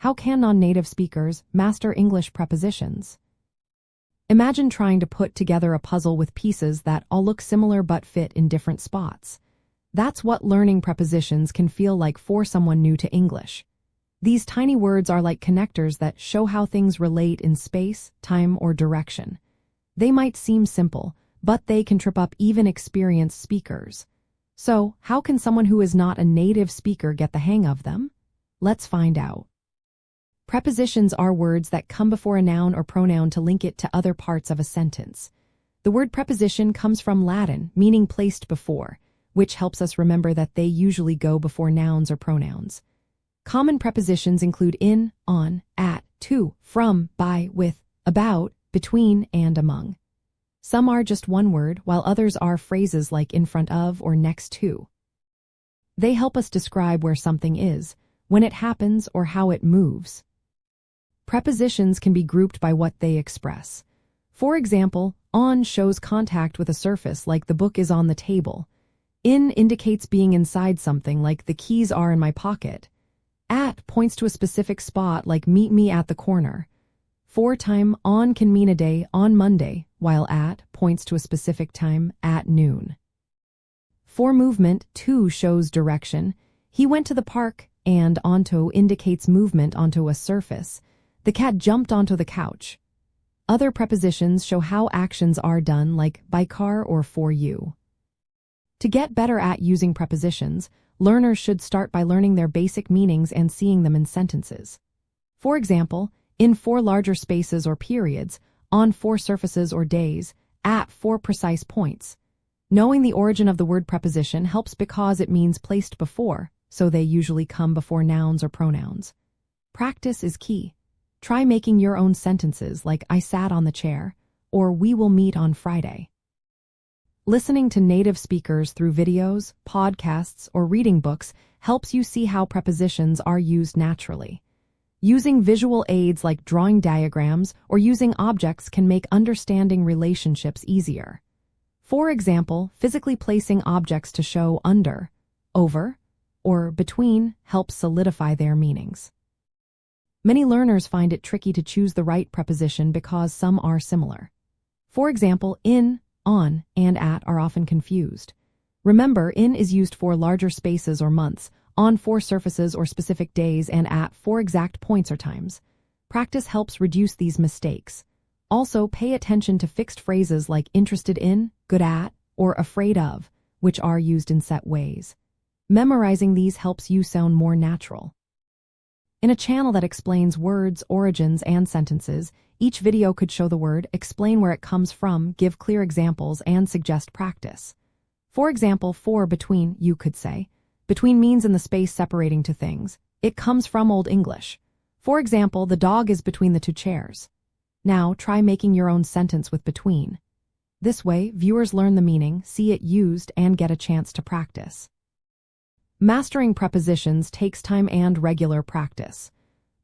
How can non-native speakers master English prepositions? Imagine trying to put together a puzzle with pieces that all look similar but fit in different spots. That's what learning prepositions can feel like for someone new to English. These tiny words are like connectors that show how things relate in space, time, or direction. They might seem simple, but they can trip up even experienced speakers. So, how can someone who is not a native speaker get the hang of them? Let's find out. Prepositions are words that come before a noun or pronoun to link it to other parts of a sentence. The word preposition comes from Latin, meaning placed before, which helps us remember that they usually go before nouns or pronouns. Common prepositions include in, on, at, to, from, by, with, about, between, and among. Some are just one word, while others are phrases like in front of or next to. They help us describe where something is, when it happens, or how it moves. Prepositions can be grouped by what they express. For example, on shows contact with a surface like the book is on the table. In indicates being inside something like the keys are in my pocket. At points to a specific spot like meet me at the corner. For time, on can mean a day, on Monday, while at points to a specific time, at noon. For movement, to shows direction. He went to the park, and onto indicates movement onto a surface. The cat jumped onto the couch. Other prepositions show how actions are done, like by car or for you. To get better at using prepositions, learners should start by learning their basic meanings and seeing them in sentences. For example, in for larger spaces or periods, on for surfaces or days, at for precise points. Knowing the origin of the word preposition helps because it means placed before, so they usually come before nouns or pronouns. Practice is key. Try making your own sentences like I sat on the chair, or we will meet on Friday. Listening to native speakers through videos, podcasts, or reading books helps you see how prepositions are used naturally. Using visual aids like drawing diagrams or using objects can make understanding relationships easier. For example, physically placing objects to show under, over, or between helps solidify their meanings. Many learners find it tricky to choose the right preposition because some are similar. For example, in, on, and at are often confused. Remember, in is used for larger spaces or months, on for surfaces or specific days, and at for exact points or times. Practice helps reduce these mistakes. Also, pay attention to fixed phrases like interested in, good at, or afraid of, which are used in set ways. Memorizing these helps you sound more natural. In a channel that explains words, origins, and sentences, each video could show the word, explain where it comes from, give clear examples, and suggest practice. For example, for between, you could say, between means in the space separating two things. It comes from Old English. For example, the dog is between the two chairs. Now, try making your own sentence with between. This way, viewers learn the meaning, see it used, and get a chance to practice. Mastering prepositions takes time and regular practice.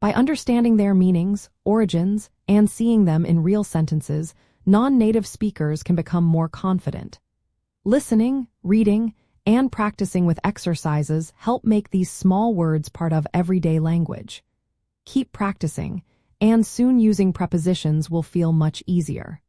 By understanding their meanings, origins, and seeing them in real sentences, non-native speakers can become more confident. Listening, reading, and practicing with exercises help make these small words part of everyday language. Keep practicing, and soon using prepositions will feel much easier.